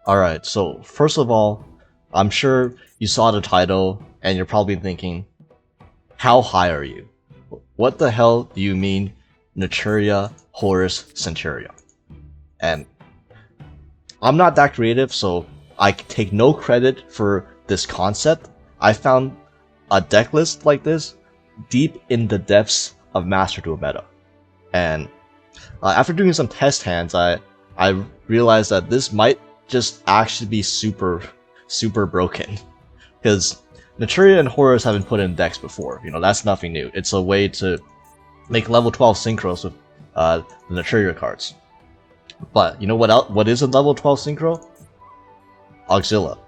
Alright, so first of all, I'm sure you saw the title and you're probably thinking, how high are you? What the hell do you mean Naturia, Horus, Centur-Ion? And I'm not that creative, so I take no credit for this concept. I found a deck list like this deep in the depths of Master Duel meta. And after doing some test hands, I realized that this might just actually be super broken. Because Naturia and Horus have been put in decks before. You know, that's nothing new. It's a way to make level 12 synchros with the Naturia cards. But you know what is a level 12 synchro? Auxilia.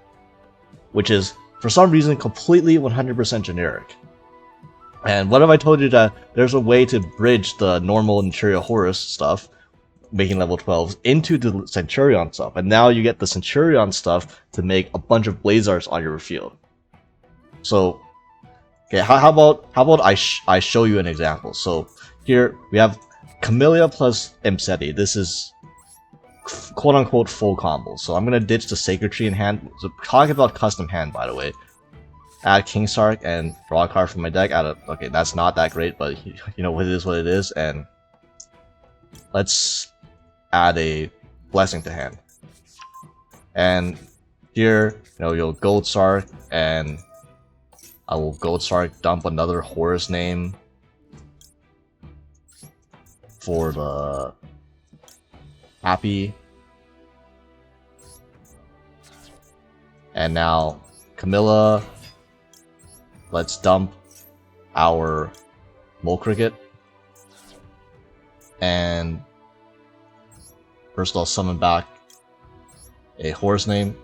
Which is, for some reason, completely 100% generic. And what if I told you that there's a way to bridge the normal Naturia Horus stuff, making level 12s, into the Centur-Ion stuff, and now you get the Centur-Ion stuff to make a bunch of Blazars on your field. So, okay, how about I show you an example? So here we have Camellia plus Imseti. This is quote unquote full combo. So I'm gonna ditch the Sacred Tree in hand. So talking about custom hand, by the way. Add King Sark and draw a card from my deck. Okay, that's not that great, but you know, it is what it is. And let's add a Blessing to hand. And here, you know, you'll Gold Sark, and I will Gold Sark dump another Horus name for the Happy. And now Camilla. Let's dump our Mole Cricket. And first I'll summon back a Horus name.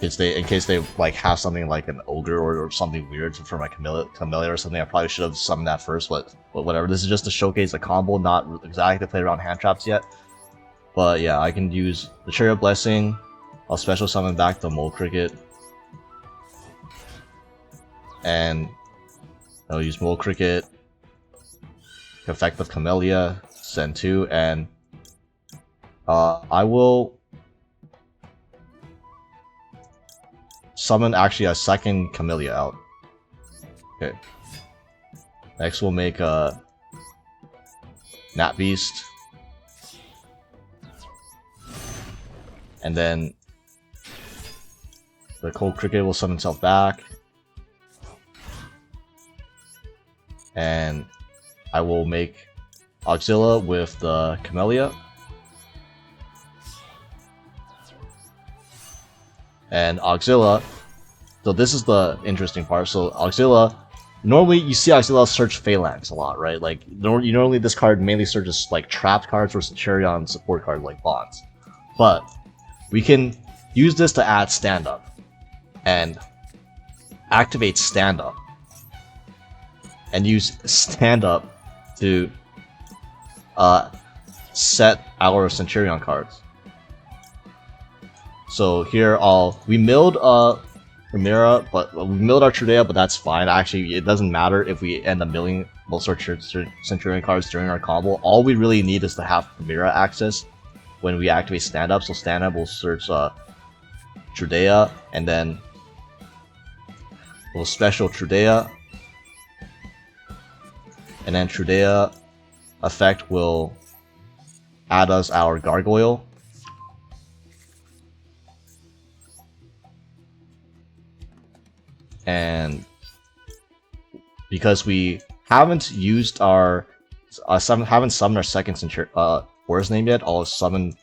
In case they like have something like an Ogre or something weird for my Camellia or something. I probably should have summoned that first, but whatever. This is just to showcase a combo, not exactly to play around hand traps yet. But yeah, I can use the Chariot Blessing. I'll special summon back the Mole Cricket. And I'll use Mole Cricket, Effect of Camellia, send 2, and I will summon actually a second Camellia out. Okay. Next we'll make a Nat Beast. And then the Cold Cricket will summon itself back. And I will make Auxilia with the Camellia. And Auxilia, so this is the interesting part. So Auxilia, normally you see Auxilia search Phalanx a lot, right? Like, normally this card mainly searches like trapped cards or Centur-Ion support cards like Bonds. But we can use this to add stand up and activate stand up. And use stand up to set our Centur-Ion cards. So here we milled Primera, but we milled our Trudea, but that's fine. Actually, it doesn't matter if we end up milling most of our Centur-Ion cards during our combo. All we really need is to have Primera access when we activate stand up. So stand up will search Trudea, and then we'll special Trudea. And then Trudea effect will add us our Gargoyle. And because we haven't used our haven't summoned our second Horus name yet, I'll summon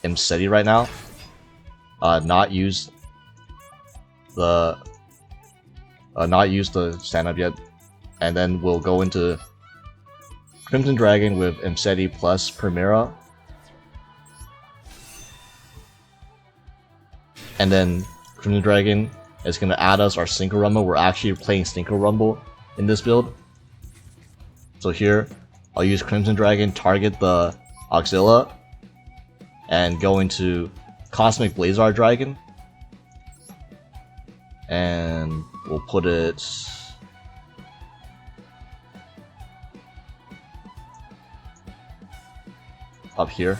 Imseti right now. Not use the stand up yet. And then we'll go into Crimson Dragon with Imseti plus Primera. And then Crimson Dragon is going to add us our Synchro Rumble. We're actually playing Synchro Rumble in this build. So here, I'll use Crimson Dragon, target the Auxilia, and go into Cosmic Blazar Dragon. And we'll put it up here.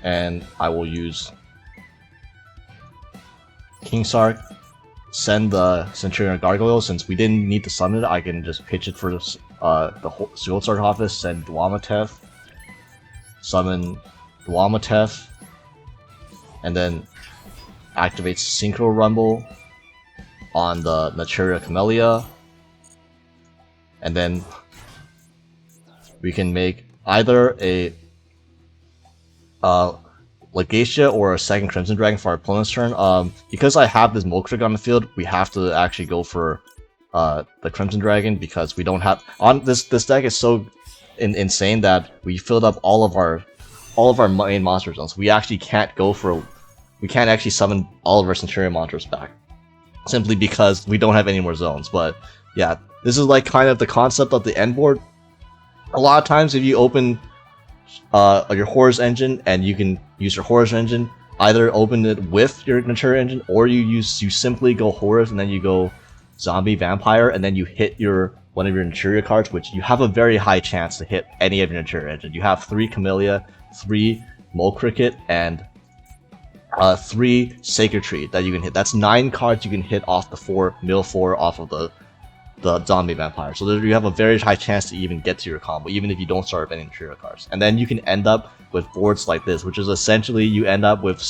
and I will use King Sark, send the Centur-Ion Gargoyle. Since we didn't need to summon it, I can just pitch it for the Gold Sword Office, send Dwamatef, summon Dwamatef, and then activates Synchro Rumble on the Naturia Camellia, and then we can make either a Legacia or a second Crimson Dragon for our opponent's turn. Because I have this Molcrick on the field, we have to actually go for the Crimson Dragon because we don't have on this deck is so insane that we filled up all of our main monster zones. We actually can't actually summon all of our Centurion monsters back simply because we don't have any more zones. But yeah, this is like kind of the concept of the end board. A lot of times if you open your Horus engine, and you can use your Horus engine, either open it with your Naturia engine, or you simply go Horus and then you go Zombie Vampire, and then you hit one of your Naturia cards, which you have a very high chance to hit any of your Naturia engine. You have 3 Camellia, 3 Mole Cricket, and 3 Sacred Tree that you can hit. That's 9 cards you can hit off the mill 4 off of the Zombie Vampire. So you have a very high chance to even get to your combo, even if you don't start with any Naturia cards. And then you can end up with boards like this, which is essentially you end up with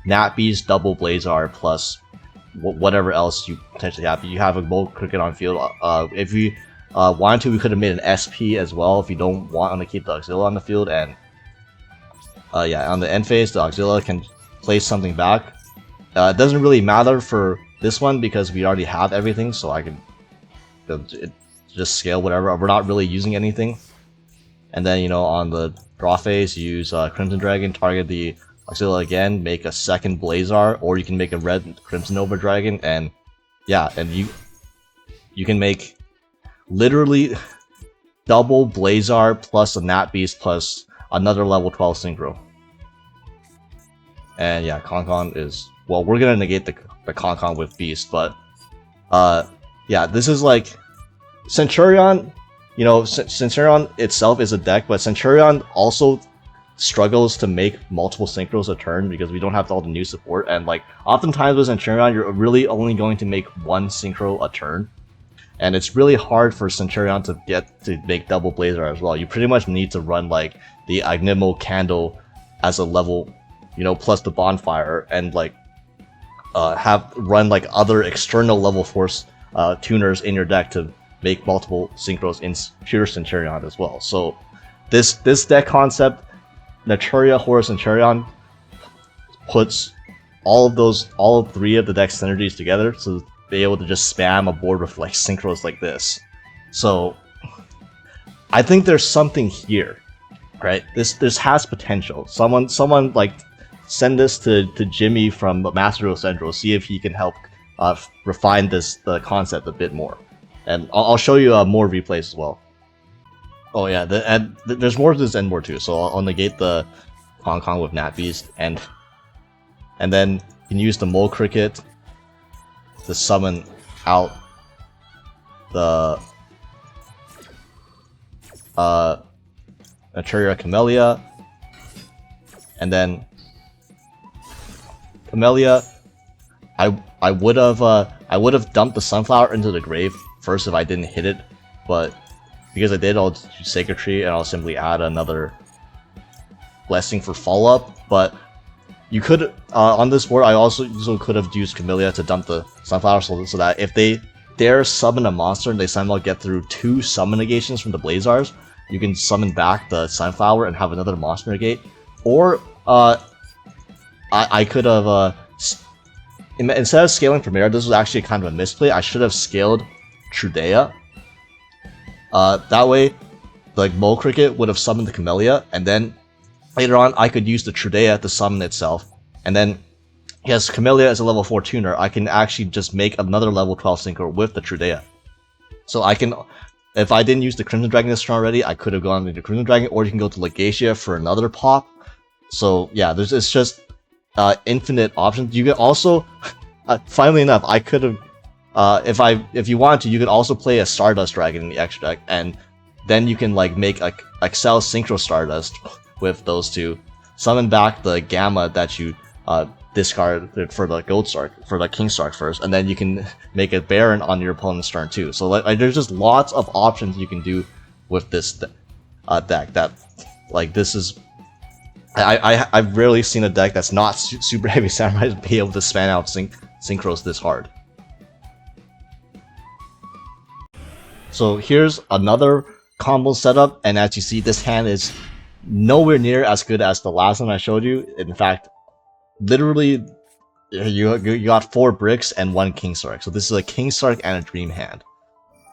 Nat Beast, double Blazar, plus whatever else you potentially have. You have a Mole Cricket on field. If you wanted to, we could have made an SP as well if you don't want to keep the Auxilia on the field. And yeah, on the end phase, the Auxilia can place something back. It doesn't really matter for this one because we already have everything, so I can just scale whatever. We're not really using anything. And then, you know, on the draw phase, use Crimson Dragon, target the Auxilia again, make a second Blazar, or you can make a red Crimson Nova Dragon, and yeah, and you can make literally double Blazar plus a Nat Beast plus another level 12 Synchro. And yeah, Concon is, well, we're gonna negate the Concon with Beast, but yeah, this is like Centur-Ion. You know, Centur-Ion itself is a deck, but Centur-Ion also struggles to make multiple synchros a turn because we don't have all the new support. And like oftentimes with Centur-Ion, you're really only going to make 1 synchro a turn, and it's really hard for Centur-Ion to get to make double Blazar as well. You pretty much need to run like the Agnimo Candle as a level, you know, plus the Bonfire, and like run like other external level force tuners in your deck to make multiple synchros in pure Centur-Ion as well. So this deck concept, Naturia, Horus, Centur-Ion, puts all 3 of the deck synergies together to be able to just spam a board with like synchros like this. So I think there's something here, right? This has potential. Someone like send this to Jimmy from Master Duel Central, see if he can help refine the concept a bit more. And I'll show you more replays as well. Oh yeah, there's more to this end board too, so I'll negate the Concon with Nat Beast, and then you can use the Mole Cricket to summon out the Naturia Camellia, and then Camellia, I would have dumped the Sunflower into the grave first if I didn't hit it, but because I did, I'll do Sacred Tree and I'll simply add another Blessing for follow-up. But you could on this board, I also could have used Camellia to dump the Sunflower so that if they dare summon a monster and they somehow get through 2 summon negations from the Blazars, you can summon back the Sunflower and have another monster negate. Or I could have instead of scaling Primera, this was actually kind of a misplay. I should have scaled Trudea. That way, like Mole Cricket would have summoned the Camellia, and then later on I could use the Trudea to summon itself. And then, yes, Camellia is a level 4 tuner. I can actually just make another level 12 synchro with the Trudea. So I can, if I didn't use the Crimson Dragon this turn already, I could have gone into Crimson Dragon, or you can go to Legacia for another pop. So yeah, it's just infinite options. You could also, funnily enough, I could have, if you wanted to, you could also play a Stardust Dragon in the extra deck, and then you can like make a Excel Synchro Stardust with those 2. summon back the Gamma that you discard for the King Sark first, and then you can make a Baron on your opponent's turn too. So like there's just lots of options you can do with this deck. That like this is I've rarely seen a deck that's not super heavy samurai be able to span out synchros this hard. So here's another combo setup, and as you see, this hand is nowhere near as good as the last one I showed you. In fact, literally, you got 4 bricks and 1 King Sark. So this is a King Sark and a Dream hand.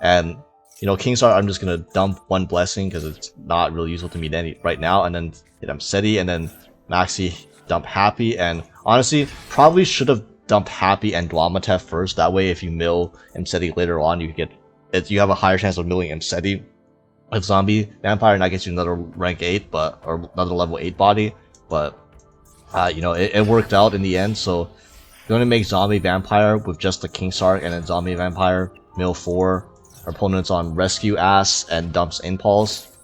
And, you know, King Sark, I'm just going to dump 1 Blessing because it's not really useful to me right now. And then hit Seti, and then Maxi dump Happy. And honestly, probably should have dumped Happy and Dwamate first. That way, if you mill Seti later on, you have a higher chance of milling Seti with Zombie Vampire, and that gets you another rank 8, or another level 8 body. But you know, it worked out in the end. So you're gonna make Zombie Vampire with just the King Sark and then Zombie Vampire, mill 4. Our opponent's on Rescue Ass and dumps Impulse,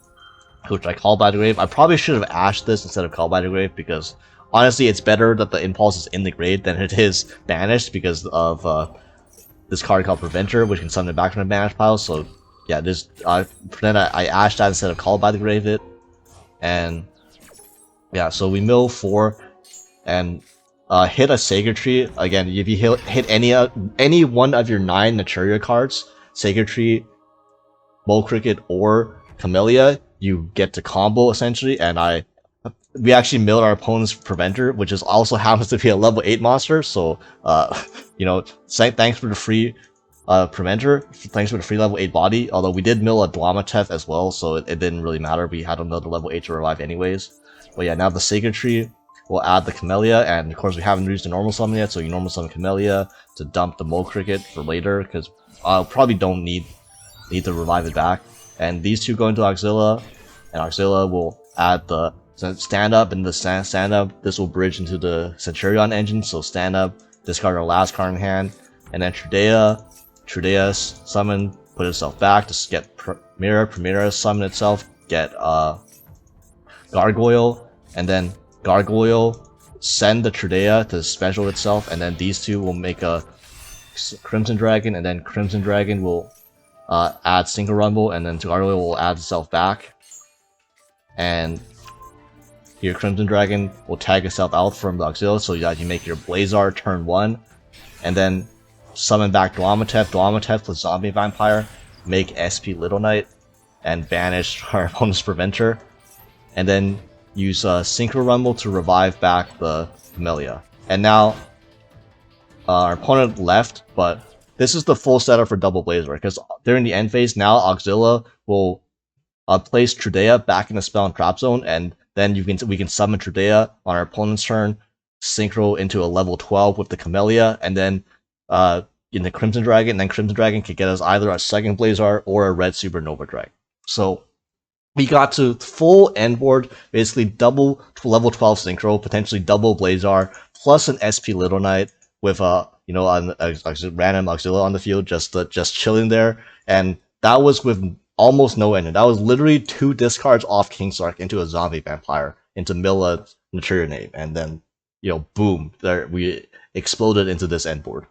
which I Call by the Grave. I probably should have ashed this instead of Call by the Grave, because honestly it's better that the Impulse is in the grave than it is banished, because of this card called Preventer, which can summon it back from the banished pile. So yeah, pretend I ashed that instead of Call by the Grave it. And yeah, so we mill 4 and hit a Sacred Tree. Again, if you hit any one of your 9 Naturia cards, Sacred Tree, Mole Cricket, or Camellia, you get to combo essentially. And we actually milled our opponent's Preventer, which is also happens to be a level 8 monster. So you know, thanks for the free Preventer, thanks for the free level 8 body. Although we did mill a Dwamate as well, so it didn't really matter. We had another level 8 to revive anyways. But yeah, now the Sacred Tree will add the Camellia, and of course we haven't used the normal summon yet, so you normal summon Camellia to dump the Mole Cricket for later, because I probably don't need to revive it back. And these two go into Auxilia, and Auxilia will add the stand up, and the stand up, this will bridge into the Centur-Ion engine. So stand up, discard our last card in hand, and then Trudea summon, put itself back to get Primera summon itself, get Gargoyle, and then Gargoyle send the Trudea to special itself, and then these two will make a Crimson Dragon, and then Crimson Dragon will add Single Rumble, and then Gargoyle will add itself back. And here Crimson Dragon will tag itself out from the Auxilia, so that you make your Blazar turn 1, and then summon back Dwamate with Zombie Vampire, make SP Little Knight, and banish our opponent's Preventer, and then use Synchro Rumble to revive back the Camellia. And now our opponent left, but this is the full setup for double Blazer, because during the end phase, now Auxilia will place Trudea back in the spell and trap zone, and then we can summon Trudea on our opponent's turn, synchro into a level 12 with the Camellia, and then in the Crimson Dragon, and then Crimson Dragon can get us either a second Blazar or a red Supernova Dragon. So we got to full end board, basically double level 12 synchro, potentially double Blazar, plus an SP Little Knight with a random Auxilia on the field, just chilling there, and that was with almost no engine. That was literally 2 discards off King Sark into a Zombie Vampire, into Milla Naturia name, and then, you know, boom, there we exploded into this end board.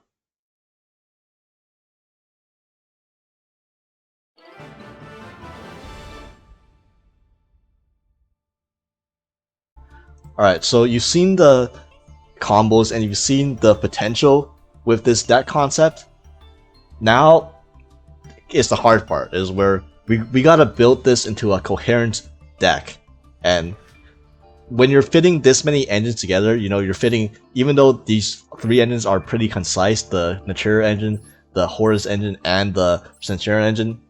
Alright, so you've seen the combos and you've seen the potential with this deck concept. Now it's the hard part, is where we gotta build this into a coherent deck. And when you're fitting this many engines together, you know, you're fitting, even though these 3 engines are pretty concise, the Naturia engine, the Horus engine, and the Centur-Ion engine,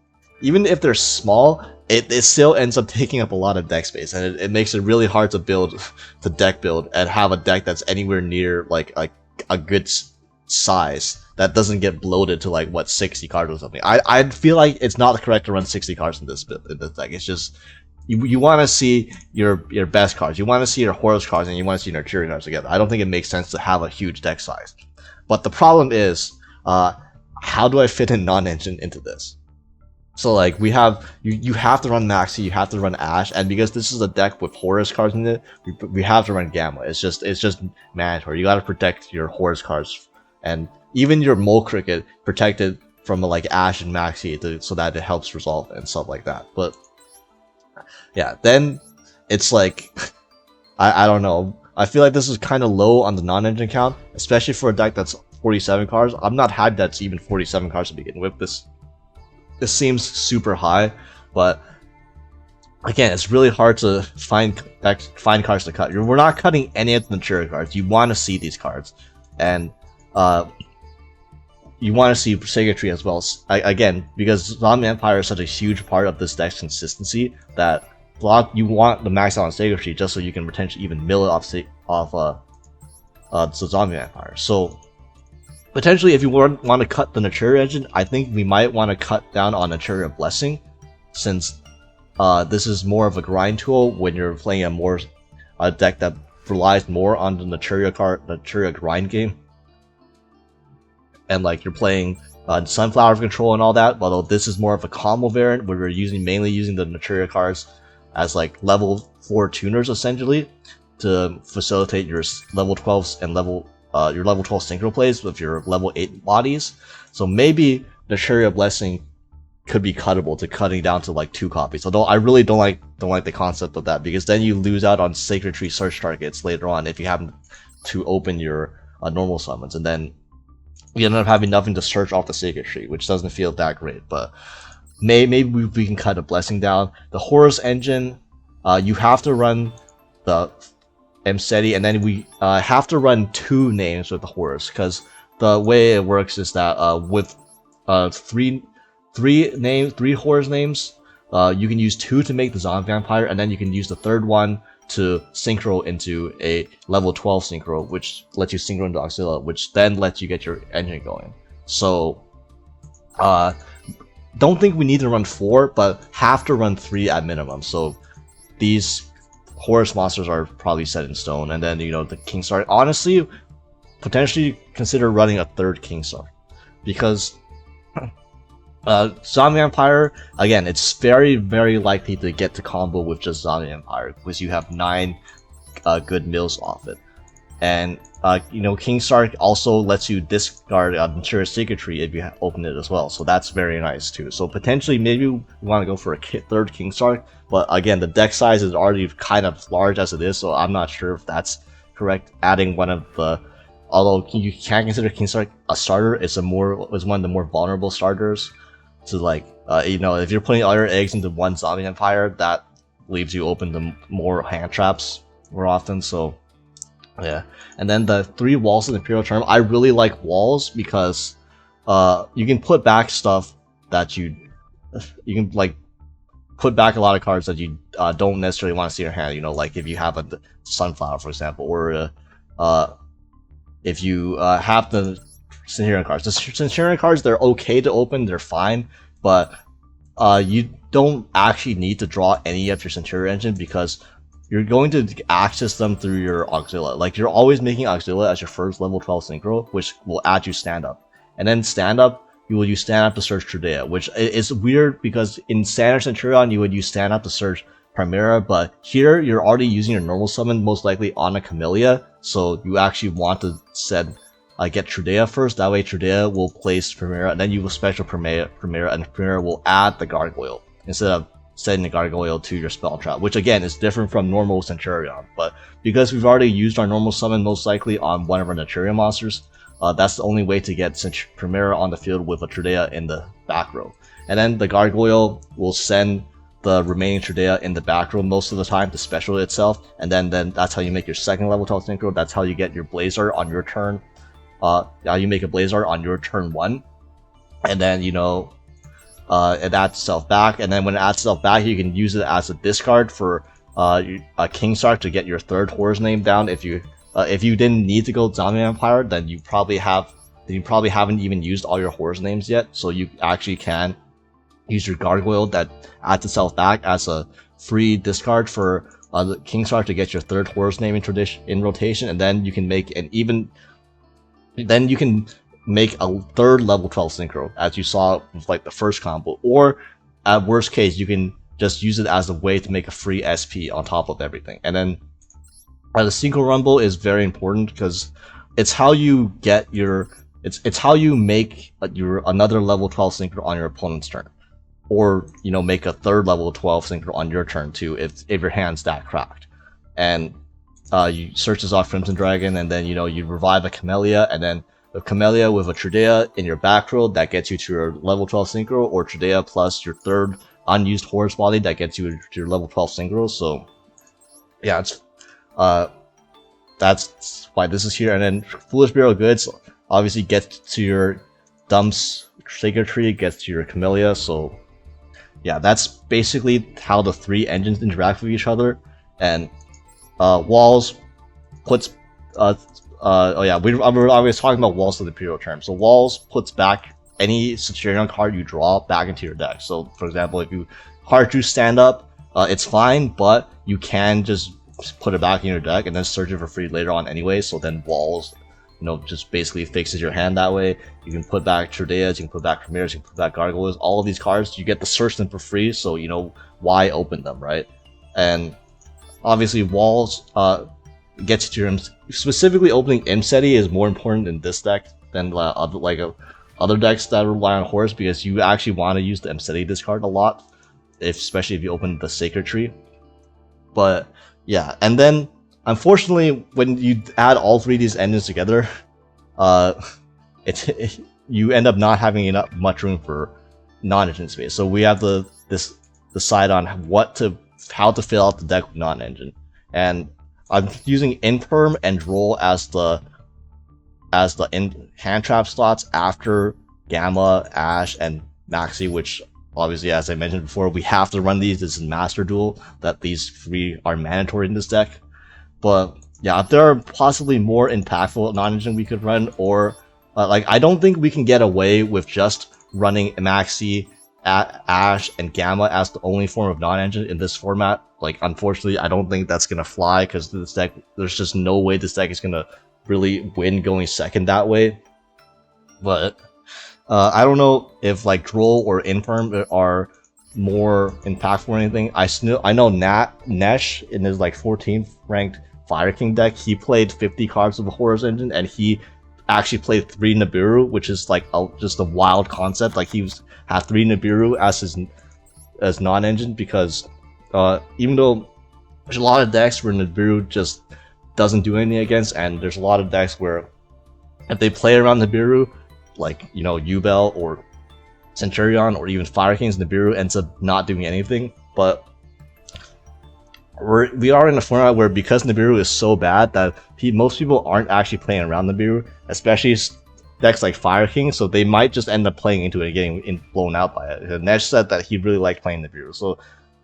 even if they're small, it still ends up taking up a lot of deck space, and it makes it really hard to deck build and have a deck that's anywhere near like a good size that doesn't get bloated to like what 60 cards or something. I feel like it's not correct to run 60 cards in this deck. It's just you want to see your best cards, you want to see your Horus cards, and you want to see your Naturia cards together. I don't think it makes sense to have a huge deck size. But the problem is, how do I fit in non-engine into this? So like you have to run Maxi, you have to run Ash, and because this is a deck with Horus cards in it, we have to run Gamma. It's just mandatory. You gotta protect your Horus cards, and even your Mole Cricket protected from like Ash and Maxi so that it helps resolve and stuff like that. But yeah, then it's like I don't know. I feel like this is kind of low on the non-engine count, especially for a deck that's 47 cards. I'm not happy that's even 47 cards to begin with. This seems super high, but again, it's really hard to find cards to cut. We're not cutting any of the Naturia cards. You want to see these cards, and you want to see Sacred Tree as well. Again, because Zombie Empire is such a huge part of this deck's consistency that you want the max out on Sacred Tree just so you can potentially even mill it off the Zombie Empire. So potentially, if you want to cut the Naturia engine, I think we might want to cut down on Naturia Blessing, since this is more of a grind tool when you're playing a deck that relies more on the Naturia grind game, and like you're playing Sunflower Control and all that. Although this is more of a combo variant where we're mainly using the Naturia cards as like level 4 tuners essentially to facilitate your level 12s and your level 12 synchro plays with your level 8 bodies. So maybe Naturia Blessing could be cuttable to cutting down to like 2 copies. Although I really don't like the concept of that, because then you lose out on Sacred Tree search targets later on if you happen to open your normal summons, and then you end up having nothing to search off the Sacred Tree, which doesn't feel that great. But maybe we can cut a Blessing down. The Horus engine, you have to run the Mseti, and then we have to run 2 names with the Horus, because the way it works is that with three Horus names, you can use 2 to make the Zombie Vampire, and then you can use the 3rd one to synchro into a level 12 synchro, which lets you synchro into Auxilia, which then lets you get your engine going. So don't think we need to run 4, but have to run 3 at minimum. So these Horus monsters are probably set in stone, and then the Kingstar. Honestly, potentially consider running a 3rd Kingstar, because Zombie Empire, again, it's very, very likely to get to combo with just Zombie Empire, because you have 9 good mills off it. And Kingstar also lets you discard Naturia Sacred Tree if you open it as well, so that's very nice too. So potentially maybe we want to go for a 3rd Kingstar, but again, the deck size is already kind of large as it is, so I'm not sure if that's correct. Adding one of the, although you can consider Kingstar a starter, it's one of the more vulnerable starters. So like if you're putting all your eggs into one Zombie Empire, that leaves you open to more hand traps more often. So yeah. And then the 3 walls in Imperial Term, I really like walls because you can put back stuff that you can like put back a lot of cards that you don't necessarily want to see in your hand. Like if you have a Sunflower, for example, or if you have the Centur-Ion cards. The Centur-Ion cards, they're okay to open, they're fine, but you don't actually need to draw any of your Centur engine, because you're going to access them through your Auxilia. Like, you're always making Auxilia as your first level 12 synchro, which will add you stand up. And then stand up, you will use stand up to search Trudea, which is weird because in standard Centur-Ion you would use stand up to search Primera, but here you're already using your normal summon, most likely on a Camellia, so you actually want to get Trudea first. That way Trudea will place Primera, and then you will special Primera, and Primera will add the Gargoyle instead of setting the Gargoyle to your spell trap, which again is different from normal Centur-Ion. But because we've already used our normal summon most likely on one of our Naturia monsters, that's the only way to get Primera on the field with a Trudea in the back row. And then the Gargoyle will send the remaining Trudea in the back row most of the time to special itself, and then that's how you make your second level 12 synchro. That's how you get your Blazar on your turn. Now you make a Blazar on your turn 1, and then it adds itself back, and then when it adds itself back, you can use it as a discard for a Kingstar to get your 3rd Horus name down. If you didn't need to go Zombie Empire, then you probably haven't even used all your Horus names yet, so you actually can use your Gargoyle that adds itself back as a free discard for the Kingstar to get your 3rd Horus name in rotation, and then you can make a 3rd level 12 synchro, as you saw with like the first combo. Or at worst case, you can just use it as a way to make a free SP on top of everything. And then the Synchro Rumble is very important because it's how you get your it's how you make your another level 12 synchro on your opponent's turn, or make a third level 12 synchro on your turn too if your hand's that cracked. And you search this off Crimson Dragon, and then you revive a Camellia, and then the Camellia with a Tridea in your back row that gets you to your level 12 synchro, or Tridea plus your third unused Horus body that gets you to your level 12 synchro. So yeah, it's that's why this is here. And then Foolish Burial Goods obviously gets to your Dumps Sacred Tree, gets to your Camellia. So yeah, that's basically how the three engines interact with each other. And Walls puts I was talking about Walls to the Imperial term. So Walls puts back any Centurion card you draw back into your deck. So for example, if you hard to stand up, it's fine, but you can just put it back in your deck and then search it for free later on anyway. So then Walls, just basically fixes your hand that way. You can put back Trideas, you can put back Chimeras, you can put back Gargoyles. All of these cards, you get to search them for free, so why open them, right? And obviously Walls gets to your specifically opening Imseti is more important in this deck than other decks that rely on Horus, because you actually want to use the Imseti discard a lot, especially if you open the Sacred Tree. But yeah, and then unfortunately, when you add all three of these engines together, you end up not having much room for non-engine space. So we have to decide on how to fill out the deck with non-engine, and I'm using Infirm and Droll as the hand trap slots after Gamma, Ash, and Maxi, which obviously, as I mentioned before, we have to run these. This is Master Duel, that these three are mandatory in this deck. But yeah, if there are possibly more impactful non-engine we could run, or I don't think we can get away with just running Maxi, Ash, and Gamma as the only form of non-engine in this format. Unfortunately, I don't think that's gonna fly, because this deck, there's just no way this deck is gonna really win going second that way. But I don't know if Droll or Infirm are more impactful or anything. I know Nesh in his 14th ranked Fire King deck, he played 50 cards of the Horus engine, and he actually played 3 Nibiru, which is just a wild concept. He had 3 Nibiru as non-engine, because even though there's a lot of decks where Nibiru just doesn't do anything against, and there's a lot of decks where if they play around Nibiru, Yubel or Centur-Ion or even Fire King's Nibiru ends up not doing anything. But we are in a format where, because Nibiru is so bad, that most people aren't actually playing around Nibiru, especially decks like Fire King, so they might just end up playing into it and getting blown out by it. And Nesh said that he really liked playing Nibiru, so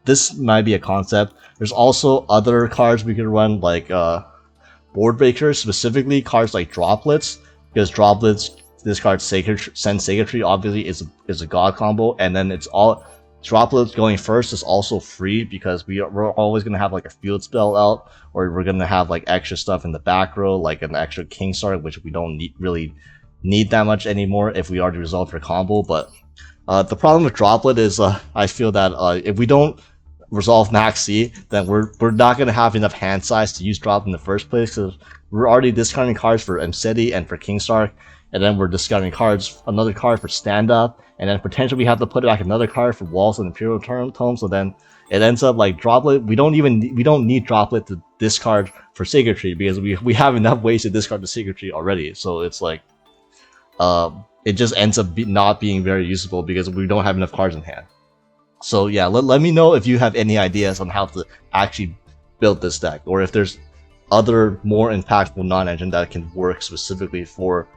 this might be a concept. There's also other cards we could run, Board Breakers, specifically cards like Droplets, because Droplets, this card Send Sacred Tree obviously is a god combo, and then it's all Droplets going first is also free, because we're always gonna have a field spell out, or we're gonna have extra stuff in the back row, an extra King Star, which we don't really need that much anymore if we already resolved our combo. But the problem with Droplet is I feel that if we don't resolve Maxi, then we're not gonna have enough hand size to use Drop in the first place, because we're already discarding cards for Imseti and for Kingstark, and then we're discarding another card for Stand Up, and then potentially we have to put back another card for Walls and Imperial Tome. So then it ends up Droplet. We don't need Droplet to discard for Sacred Tree, because we have enough ways to discard the Sacred Tree already. So it's it just ends up not being very useful, because we don't have enough cards in hand. So yeah, let me know if you have any ideas on how to actually build this deck, or if there's other more impactful non-engine that can work specifically for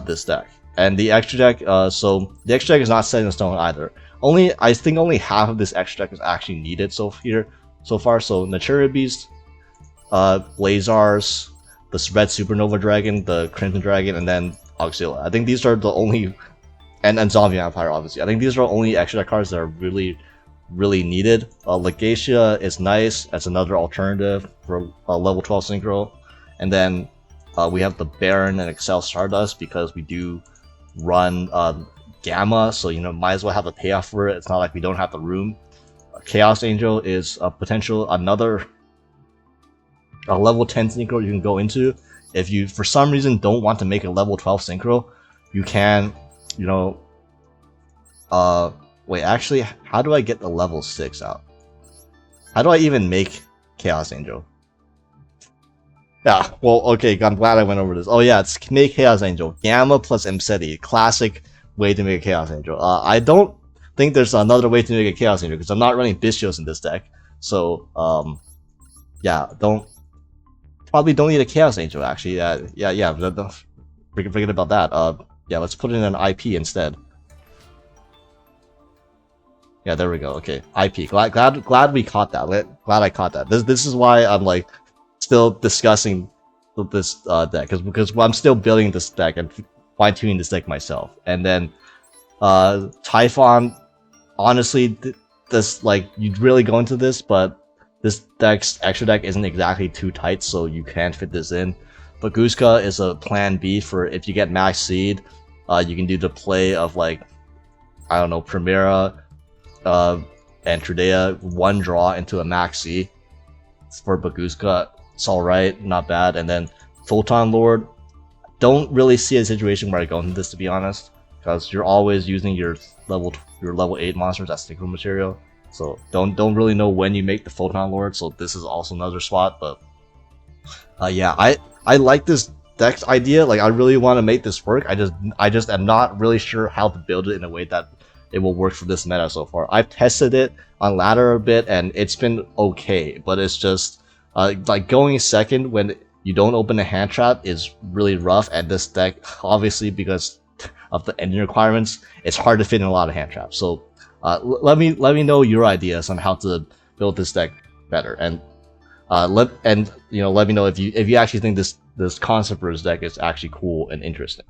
this deck. And the extra deck, so the extra deck is not set in stone either. I think only half of this extra deck is actually needed so far. So Naturia Beast, Blazars, the Red Supernova Dragon, the Crimson Dragon, and then Auxilia. I think these are the only, and Zombie Vampire obviously. I think these are only extra deck cards that are really needed. Legacia is nice as another alternative for level 12 synchro, and then we have the Baron and Excel Stardust, because we do run Gamma, so you know, might as well have a payoff for it. It's not like we don't have the room. Chaos Angel is a potential another level 10 synchro you can go into. If you for some reason don't want to make a level 12 synchro, you can, you know, wait, actually, how do I get the level 6 out? How do I even make Chaos Angel? Yeah, well, okay, I'm glad I went over this. Oh yeah, it's make Chaos Angel. Gamma plus Mseti. Classic way to make a Chaos Angel. I don't think there's another way to make a Chaos Angel, because I'm not running Bestios in this deck. So, yeah, probably don't need a Chaos Angel, actually. Yeah, forget about that. Yeah, let's put in an IP instead. Yeah, there we go. Okay, IP. Glad we caught that. Glad I caught that. This is why I'm like still discussing this deck, because I'm still building this deck and fine-tuning this deck myself. And then Typhon, honestly, this, like, you'd really go into this, but this deck's extra deck isn't exactly too tight, so you can't fit this in. Baguska is a plan B for if you get max seed. You can do the play of, like, I don't know, Primera and Trudea, one draw into a maxi for Baguska. It's alright, not bad. And then Photon Lord, don't really see a situation where I go into this, to be honest, because you're always using your level 8 monsters as synchro material. So don't really know when you make the Photon Lord, so this is also another spot. But yeah, I like this deck's idea. Like, I really want to make this work. I just am not really sure how to build it in a way that it will work for this meta so far. I've tested it on ladder a bit and it's been okay, but it's just like going second when you don't open a hand trap is really rough, and this deck, obviously because of the engine requirements, it's hard to fit in a lot of hand traps. So let me know your ideas on how to build this deck better, and let me know if you actually think this concept for this deck is actually cool and interesting.